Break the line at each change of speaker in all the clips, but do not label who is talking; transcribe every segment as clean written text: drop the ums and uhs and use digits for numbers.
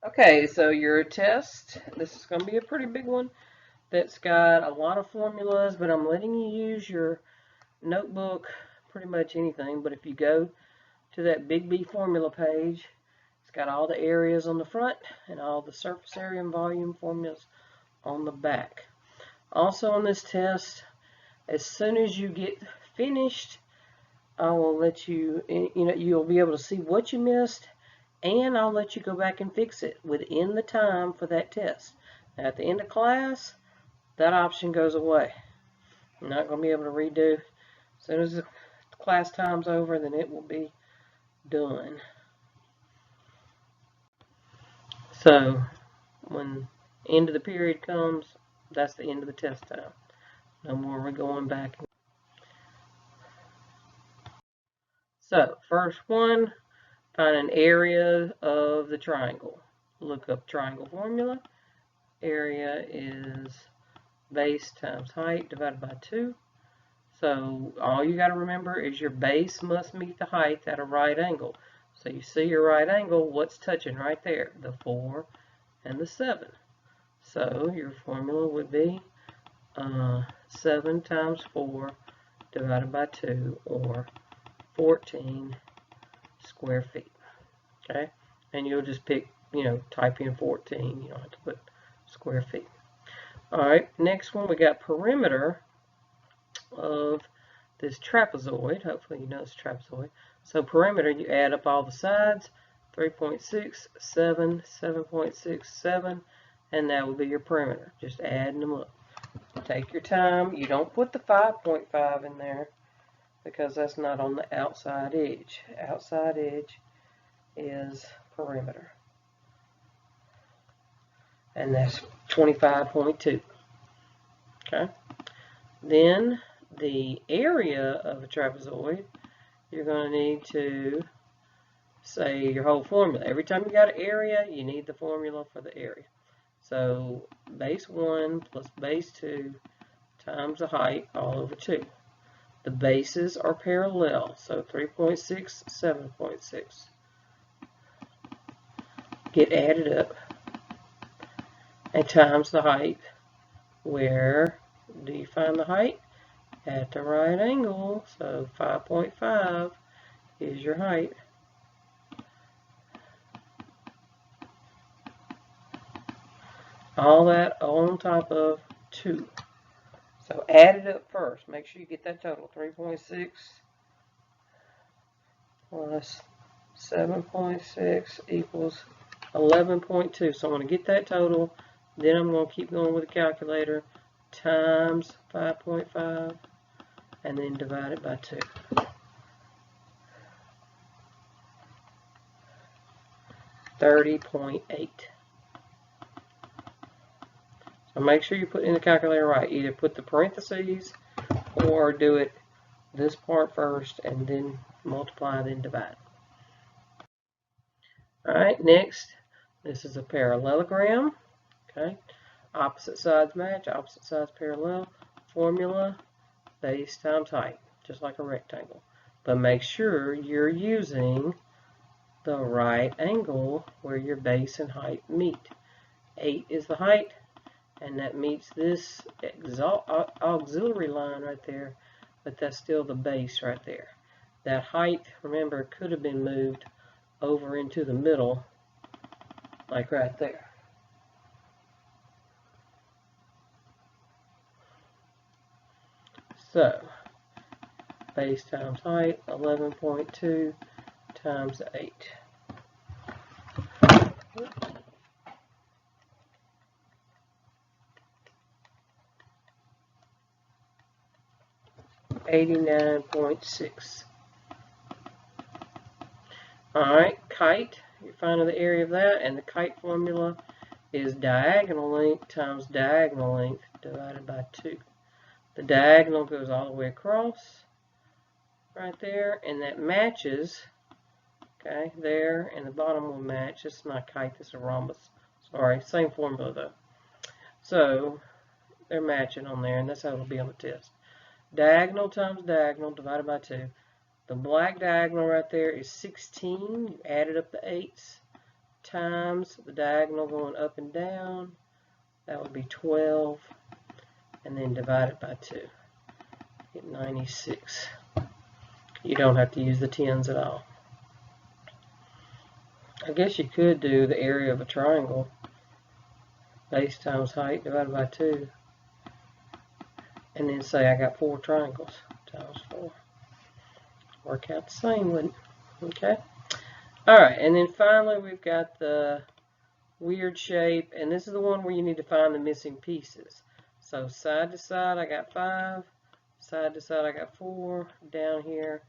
Okay, so your test, this is going to be a pretty big one that's got a lot of formulas, but I'm letting you use your notebook, pretty much anything. But if you go to that Big B formula page, it's got all the areas on the front and all the surface area and volume formulas on the back. Also on this test, as soon as you get finished, I will let you, you'll be able to see what you missed, and I'll let you go back and fix it within the time for that test. Now, at the end of class, that option goes away. You're not going to be able to redo. As soon as the class time's over, then it will be done. So, when end of the period comes, that's the end of the test time. No more we're going back. So, first one, find an area of the triangle. Look up triangle formula. Area is base times height divided by 2. So all you got to remember is your base must meet the height at a right angle. So you see your right angle, what's touching right there? The 4 and the 7. So your formula would be 7 times 4 divided by 2, or 14 square feet. Okay? And you'll just pick, type in 14. You don't have to put square feet. Alright, next one we got perimeter of this trapezoid. Hopefully you know it's trapezoid. So perimeter, you add up all the sides, 3.67, 7.67, and that will be your perimeter. Just adding them up. Take your time. You don't put the 5.5 in there because that's not on the outside edge. Outside edge is perimeter. And that's 25.2. Okay? Then the area of a trapezoid, you're going to need to say your whole formula. Every time you got an area, you need the formula for the area. So base 1 plus base 2 times the height all over 2. The bases are parallel, so 3.6, 7.6. Get added up and times the height. Where do you find the height? At the right angle, so 5.5 is your height. All that on top of 2. So add it up first. Make sure you get that total. 3.6 plus 7.6 equals 11.2. So I'm going to get that total. Then I'm going to keep going with the calculator. Times 5.5. And then divide it by 2. 30.8. So make sure you put in the calculator right. Either put the parentheses or do it this part first and then multiply, then divide. Alright, next, this is a parallelogram. Okay, opposite sides match, opposite sides parallel. Formula, base times height, just like a rectangle. But make sure you're using the right angle where your base and height meet. 8 is the height, and that meets this auxiliary line right there, but that's still the base right there. That height, remember, could have been moved over into the middle, like right there. So, base times height, 11.2 times 8. 89.6. Alright, kite, you're finding the area of that, and the kite formula is diagonal length times diagonal length divided by 2. The diagonal goes all the way across right there, and that matches, okay, there, and the bottom will match. It's not kite, it's a rhombus. Sorry, same formula though. So, they're matching on there, and that's how it'll be on the test. Diagonal times diagonal divided by 2. The black diagonal right there is 16. You added up the 8s times the diagonal going up and down. That would be 12. And then divide it by 2. Get 96. You don't have to use the tens at all. I guess you could do the area of a triangle. Base times height divided by 2. And then say I got 4 triangles times 4. Work out the same, wouldn't it? Okay. Alright, and then finally we've got the weird shape, and this is the one where you need to find the missing pieces. So side to side I got 5, side to side I got 4, down here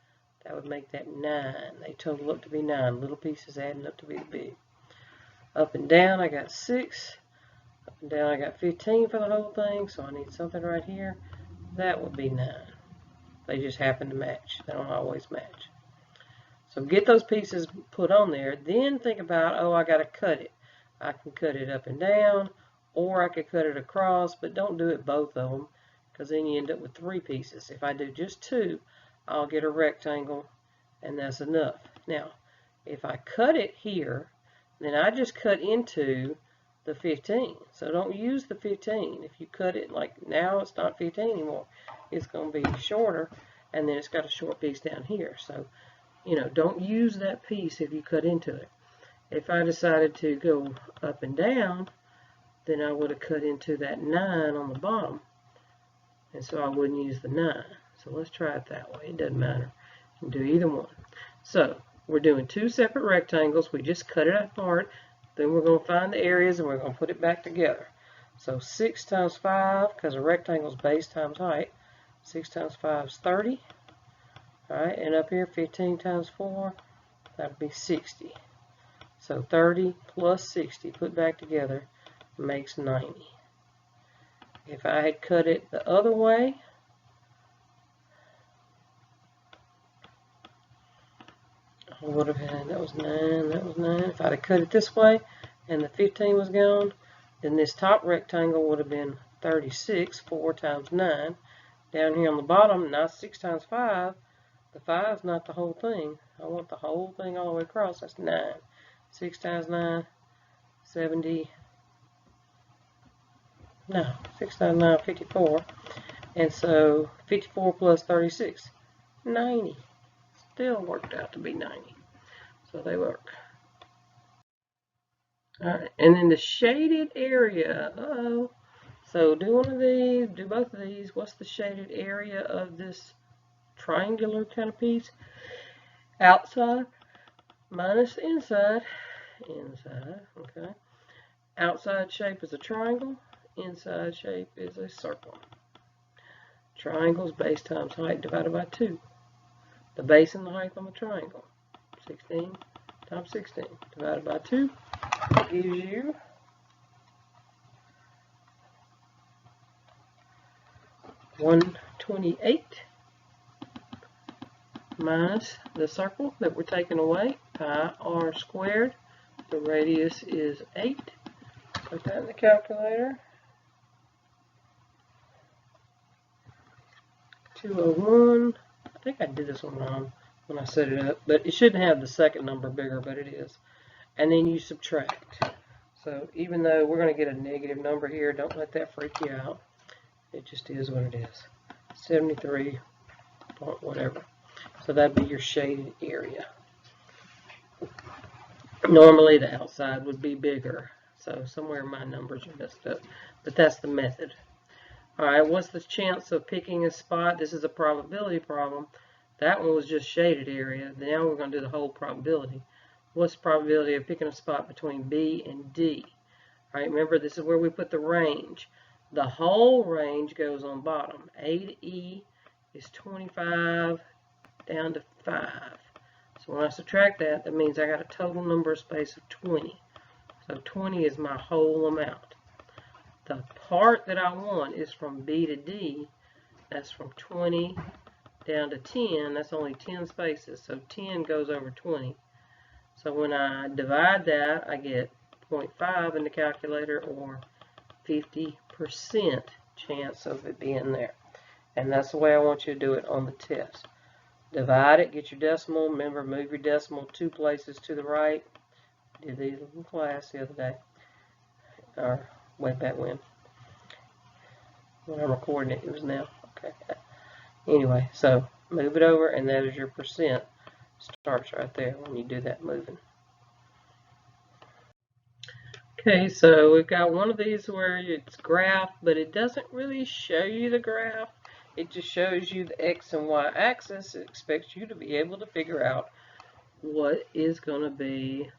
that would make that 9. They total up to be 9, little pieces adding up to be the big. Up and down I got 6, up and down I got 15 for the whole thing, so I need something right here. That would be 9. They just happen to match. They don't always match. So get those pieces put on there. Then think about, oh, I got to cut it. I can cut it up and down, or I could cut it across, but don't do it both of them, because then you end up with 3 pieces. If I do just 2, I'll get a rectangle, and that's enough. Now, if I cut it here, then I just cut into the 15. So don't use the 15. If you cut it like now, it's not 15 anymore. It's going to be shorter, and then it's got a short piece down here. So, you know, don't use that piece if you cut into it. If I decided to go up and down, then I would have cut into that 9 on the bottom, and so I wouldn't use the 9. So let's try it that way. It doesn't matter. You can do either one. So we're doing 2 separate rectangles. We just cut it apart. Then we're going to find the areas, and we're going to put it back together. So 6 times 5, because a rectangle is base times height. 6 times 5 is 30. All right, and up here, 15 times 4, that would be 60. So 30 plus 60 put back together makes 90. If I had cut it the other way, I would have had, that was 9, that was 9. If I'd have cut it this way and the 15 was gone, then this top rectangle would have been 36, 4 times 9. Down here on the bottom, not 6 times 5. The 5 is not the whole thing. I want the whole thing all the way across. That's 9. 6 times 9, 70. No, 6 times 9, 54. And so 54 plus 36, 90. Still worked out to be 90. So they work. Alright, and then the shaded area. Uh-oh. So do one of these, do both of these. What's the shaded area of this triangular kind of piece? Outside minus inside. Inside, okay. Outside shape is a triangle. Inside shape is a circle. Triangles, base times height divided by 2. The base and the height on the triangle. 16 times 16 divided by 2 gives you 128 minus the circle that we're taking away, pi r squared. The radius is 8. Put that in the calculator. 201. I think I did this one wrong when I set it up, but it shouldn't have the second number bigger, but it is. And then you subtract. So even though we're going to get a negative number here, don't let that freak you out. It just is what it is. 73 point whatever. So that'd be your shaded area. Normally the outside would be bigger, so somewhere my numbers are messed up, but that's the method. Alright, what's the chance of picking a spot? This is a probability problem. That one was just shaded area. Now we're going to do the whole probability. What's the probability of picking a spot between B and D? Alright, remember this is where we put the range. The whole range goes on bottom. A to E is 25 down to 5. So when I subtract that, that means I got a total number of space of 20. So 20 is my whole amount. The part that I want is from B to D. That's from 20 down to 10. That's only 10 spaces. So 10 goes over 20. So when I divide that, I get 0.5 in the calculator, or 50% chance of it being there. And that's the way I want you to do it on the test. Divide it, get your decimal. Remember, move your decimal 2 places to the right. Did these in class the other day, or way back when I'm recording it, it was now. Okay. Anyway, so move it over, and that is your percent. Starts right there when you do that moving. Okay, so we've got one of these where it's graph, but it doesn't really show you the graph. It just shows you the X and Y axis. It expects you to be able to figure out what is going to be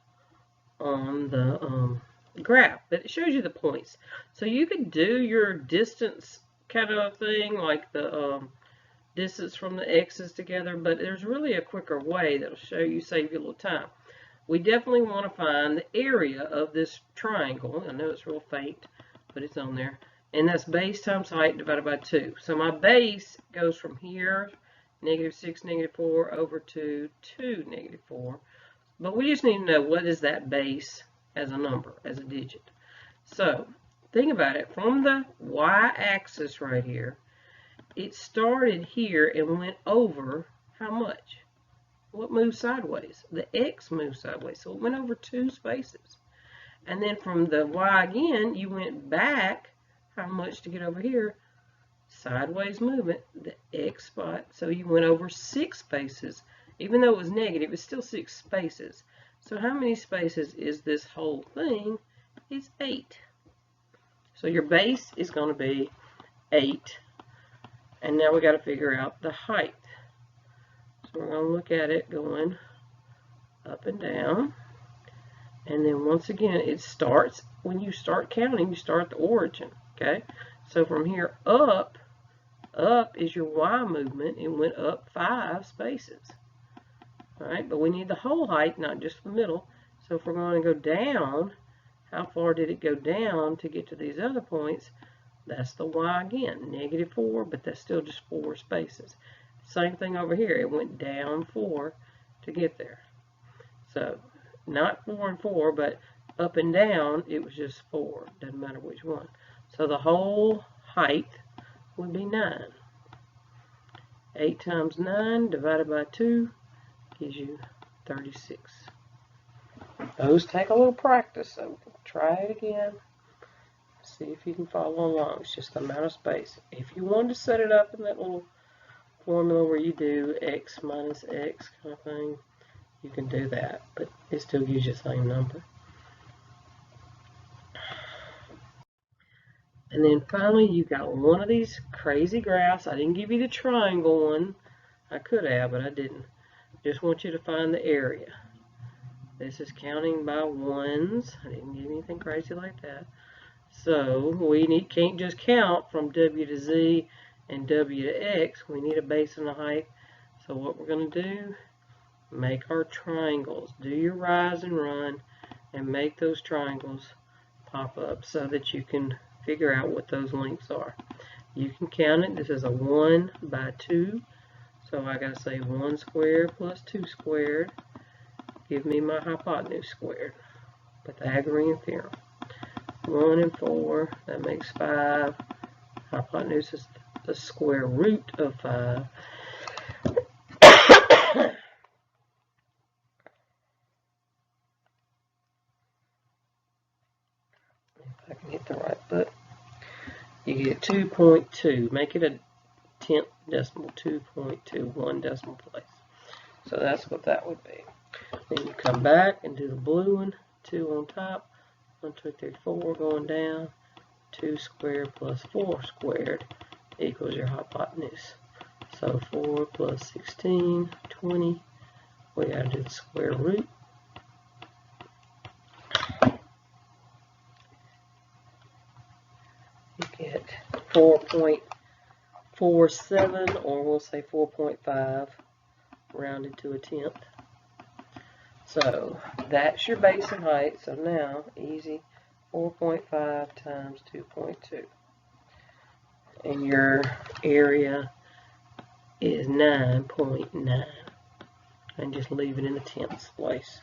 on the graph, but it shows you the points. So you could do your distance kind of thing, like the distance from the X's together, but there's really a quicker way that'll save you a little time. We definitely want to find the area of this triangle. I know it's real faint, but it's on there. And that's base times height divided by 2. So my base goes from here, -6, -4, over to 2, -4. But we just need to know what is that base as a number, as a digit. So think about it. From the y-axis right here, it started here and went over how much? What moved sideways? The X moved sideways, so it went over 2 spaces. And then from the Y again, you went back how much to get over here? Sideways movement, the X spot, so you went over 6 spaces. Even though it was negative, it's still 6 spaces. So how many spaces is this whole thing? It's 8. So your base is going to be 8. And now we got to figure out the height. So we're going to look at it going up and down. And then once again, it starts, when you start counting, you start at the origin. Okay? So from here up is your Y movement. It went up 5 spaces. Alright, but we need the whole height, not just the middle. So if we're going to go down, how far did it go down to get to these other points? That's the Y again, -4, but that's still just 4 spaces. Same thing over here. It went down 4 to get there. So, not 4 and 4, but up and down, it was just 4. Doesn't matter which one. So, the whole height would be 9. 8 times 9 divided by 2 gives you 36. Those take a little practice, so try it again. See if you can follow along. It's just the amount of space. If you want to set it up in that little formula where you do X minus X kind of thing, you can do that, but it still gives you the same number. And then finally, you got one of these crazy graphs. I didn't give you the triangle one. I could have, but I didn't. Just want you to find the area. This is counting by ones. I didn't give anything crazy like that. So we can't just count from W to Z and W to X. We need a base and a height. So what we're going to do, make our triangles. Do your rise and run and make those triangles pop up so that you can figure out what those lengths are. You can count it. This is a 1 by 2. So I got to say 1 squared plus 2 squared. Give me my hypotenuse squared. Pythagorean theorem. 1 and 4, that makes 5. Hypotenuse is the square root of 5. If I can hit the right button. You get 2.2. Make it a 10th decimal, 2.2, 1 decimal place. So that's what that would be. Then you come back and do the blue one, 2 on top. 1, 2, 3, 4 going down. 2 squared plus 4 squared equals your hypotenuse. So 4 plus 16, 20. We got to do the square root. You get 4.47, or we'll say 4.5, rounded to a 10th. So that's your base and height. So now, easy, 4.5 times 2.2. And your area is 9.9. And just leave it in the 10th place.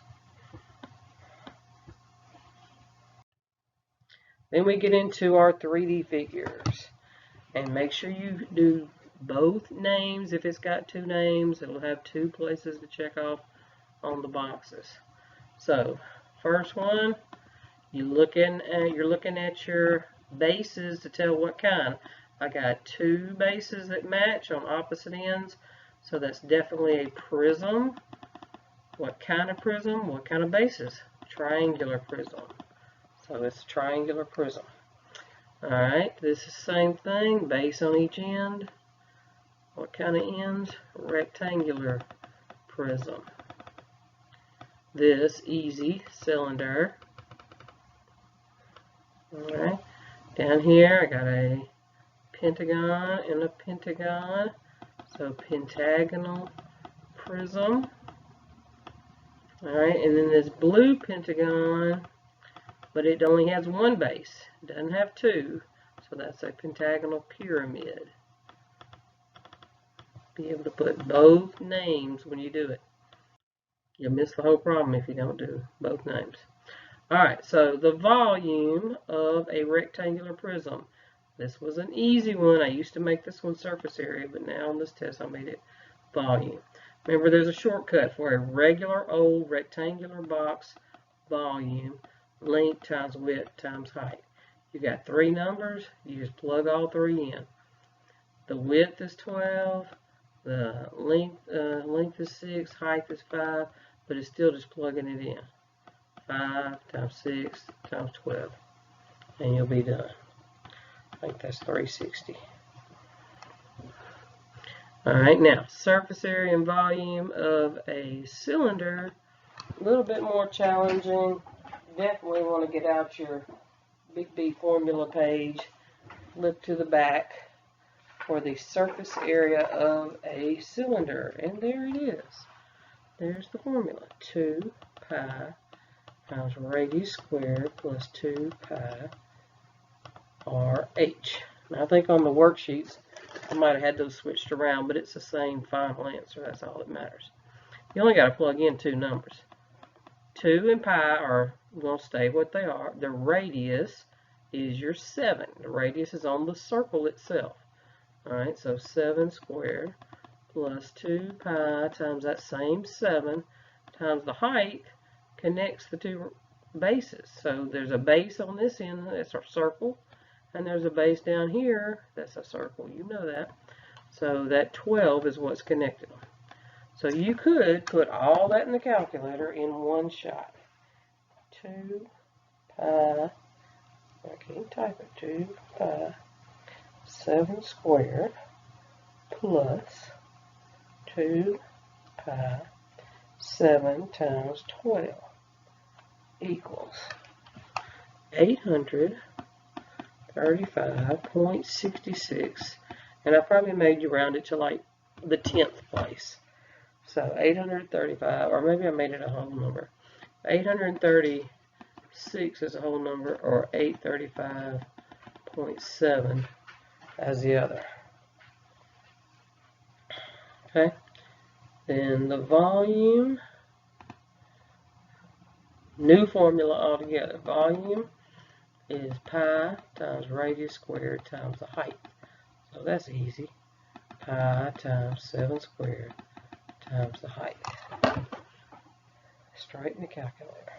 Then we get into our 3D figures. And make sure you do both names. If it's got 2 names, it'll have 2 places to check off on the boxes. So First one, you're looking at your bases to tell what kind. I got 2 bases that match on opposite ends, so that's definitely a prism. What kind of prism? What kind of bases? Triangular prism. So it's a triangular prism. Alright, this is the same thing, base on each end. What kind of ends? Rectangular prism. This easy cylinder. Alright, down here I got a pentagon and a pentagon. So pentagonal prism. Alright, and then this blue pentagon, but it only has 1 base. It doesn't have 2. So that's a pentagonal pyramid. Be able to put both names when you do it. You'll miss the whole problem if you don't do both names. Alright, so the volume of a rectangular prism. This was an easy one. I used to make this one surface area, but now on this test I made it volume. Remember, there's a shortcut for a regular old rectangular box volume, length times width times height. You got 3 numbers, you just plug all 3 in. The width is 12, the length is 6, height is 5, but it's still just plugging it in. 5 times 6 times 12, and you'll be done. I think that's 360. Alright, now, surface area and volume of a cylinder, a little bit more challenging. Definitely want to get out your Big B formula page, flip to the back for the surface area of a cylinder, and there it is. There's the formula, 2 pi times radius squared plus 2 pi RH. Now, I think on the worksheets, I might have had those switched around, but it's the same final answer. That's all that matters. You only got to plug in 2 numbers. 2 and pi are going to stay what they are. The radius is your 7. The radius is on the circle itself. Alright, so 7 squared plus 2 pi times that same 7 times the height connects the 2 bases. So there's a base on this end, that's our circle, and there's a base down here, that's a circle, you know that. So that 12 is what's connected them. So you could put all that in the calculator in one shot. 2 pi, I can't type it, 2 pi 7 squared plus 2 pi 7 times 12 equals 835.66, and I probably made you round it to like the 10th place. So 835, or maybe I made it a whole number. 836 is a whole number, or 835.7 as the other. Okay, then the volume, new formula altogether. Volume is pi times radius squared times the height. So that's easy. Pi times 7 squared times the height. Straight in the calculator.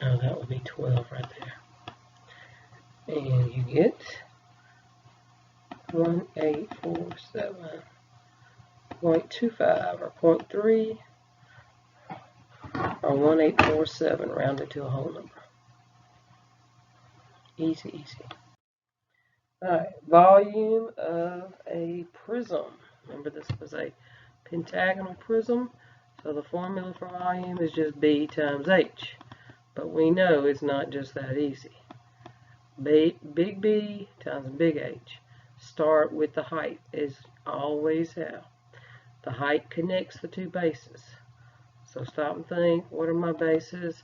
Oh, that would be 12 right there. And you get 1847.25 or 0.3 or 1847 rounded to a whole number. Easy, easy. Alright, volume of a prism. Remember, this was a pentagonal prism, so the formula for volume is just B times H. But we know it's not just that easy. Big B times big H. Start with the height, as always have. The height connects the 2 bases. So stop and think, what are my bases?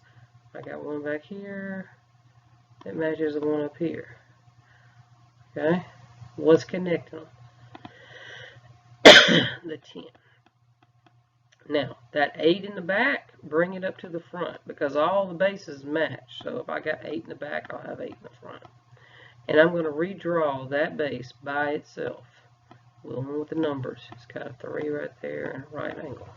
I got one back here that matches the one up here. Okay, what's connecting them? The 10. Now, that 8 in the back, bring it up to the front, because all the bases match. So if I got 8 in the back, I'll have 8 in the front. And I'm going to redraw that base by itself. Going with the numbers. It's got a 3 right there and a right angle.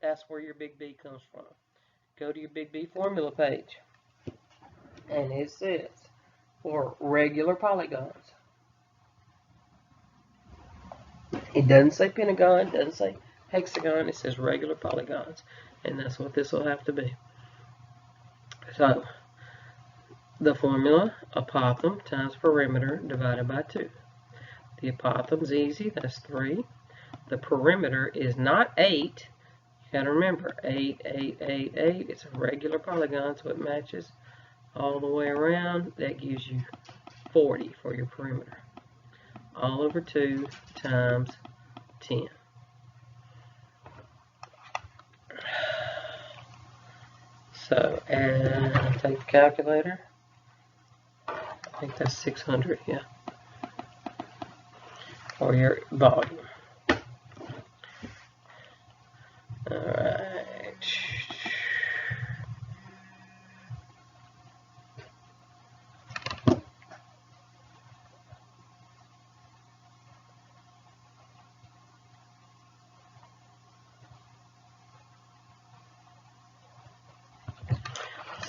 That's where your big B comes from. Go to your big B formula page. And it says, for regular polygons. It doesn't say pentagon, it doesn't say hexagon, it says regular polygons. And that's what this will have to be. So, the formula, apothem times perimeter divided by 2. The apothem's easy, that's 3. The perimeter is not 8. You gotta remember, 8, 8, 8, 8. It's a regular polygon, so it matches all the way around. That gives you 40 for your perimeter. All over 2 times 10. So, and take the calculator. I think that's 600, yeah. For your volume. Alright.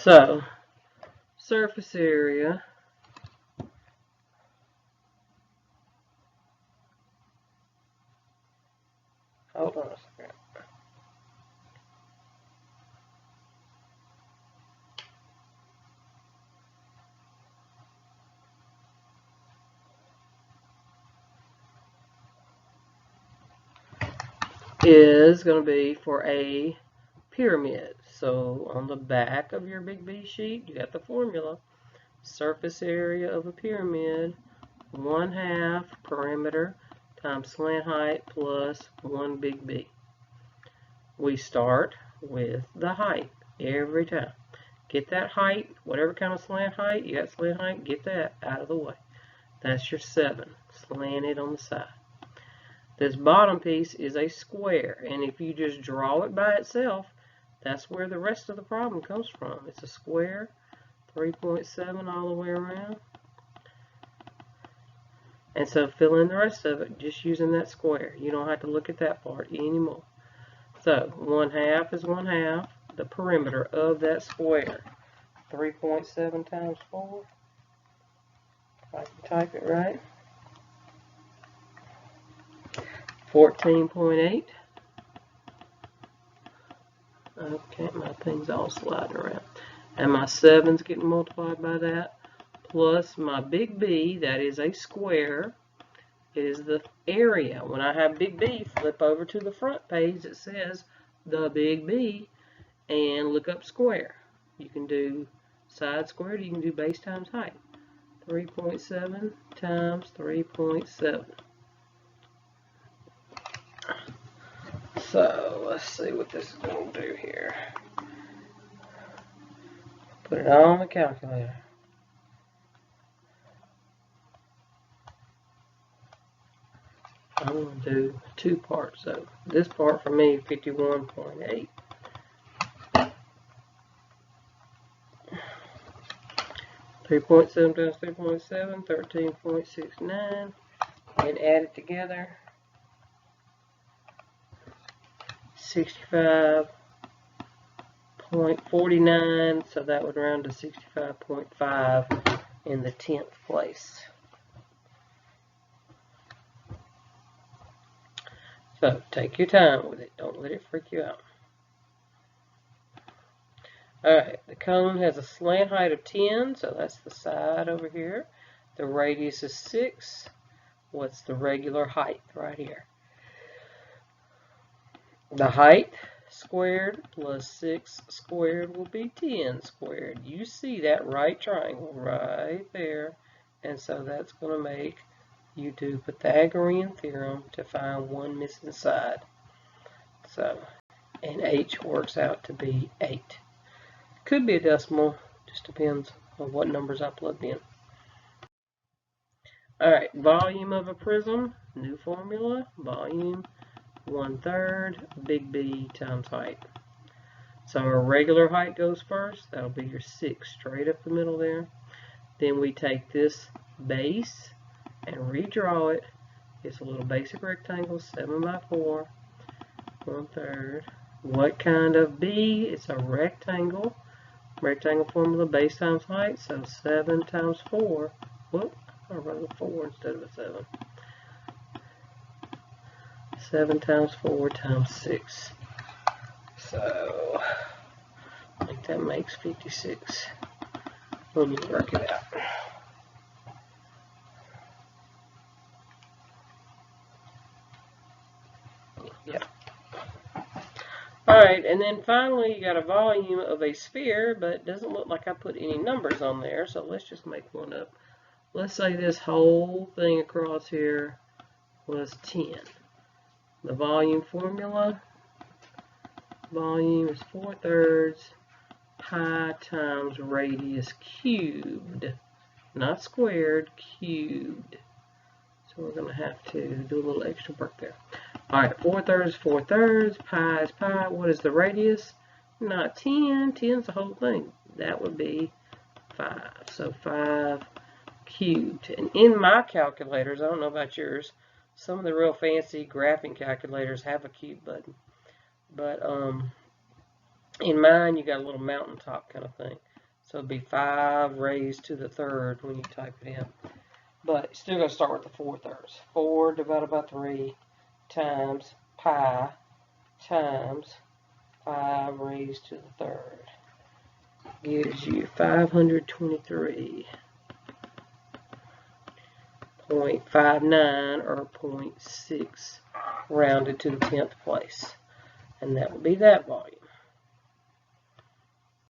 So, surface area hold on a second. Is going to be for a pyramid. So on the back of your big B sheet, you got the formula. Surface area of a pyramid, 1/2 perimeter times slant height plus 1 big B. We start with the height every time. Get that height, whatever kind of slant height, you got slant height, get that out of the way. That's your 7, slanted on the side. This bottom piece is a square, and if you just draw it by itself, that's where the rest of the problem comes from. It's a square, 3.7 all the way around. And so fill in the rest of it just using that square. You don't have to look at that part anymore. So 1/2 is 1/2, the perimeter of that square. 3.7 times 4. If I can type it right. 14.8. Okay, my thing's all sliding around. And my 7's getting multiplied by that. Plus my big B, that is a square, is the area. When I have big B, flip over to the front page that says the big B and look up square. You can do side squared, you can do base times height. 3.7 times 3.7. So let's see what this is going to do here. Put it on the calculator. I'm going to do 2 parts. So this part for me, 51.8. 3.7 times 3.7, 13.69. And add it together. 65.49, so that would round to 65.5 in the 10th place. So take your time with it, don't let it freak you out. Alright, the cone has a slant height of 10, so that's the side over here. The radius is 6. What's the regular height right here? The height squared plus 6 squared will be 10 squared. You see that right triangle right there. And so that's going to make you do Pythagorean theorem to find one missing side. So, and h works out to be 8. Could be a decimal, just depends on what numbers I plugged in. Alright, volume of a prism, new formula, volume 1/3 big B times height. So our regular height goes first. That'll be your 6 straight up the middle there. Then we take this base and redraw it. It's a little basic rectangle, 7 by 4, 1/3. What kind of B? It's a rectangle. Rectangle formula, base times height, so 7 times 4. Whoop, I wrote a 4 instead of a 7. 7 times 4 times 6. So, I think that makes 56. Let me work it out. Yep. Alright, and then finally you got a volume of a sphere, but it doesn't look like I put any numbers on there, so let's just make one up. Let's say this whole thing across here was 10. The volume formula, volume is 4/3 pi times radius cubed, not squared, cubed. So we're going to have to do a little extra work there. Alright, 4/3, 4/3, pi is pi. What is the radius? Not 10. 10 is the whole thing. That would be 5. So 5 cubed. And in my calculators, I don't know about yours, some of the real fancy graphing calculators have a cube button. But in mine, you got a little mountaintop kind of thing. So it'd be 5 raised to the 3rd when you type it in. But you're still going to start with the 4/3. 4 divided by 3 times pi times 5 raised to the 3rd gives you 523.59 or 0.6 rounded to the 10th place. And that would be that volume.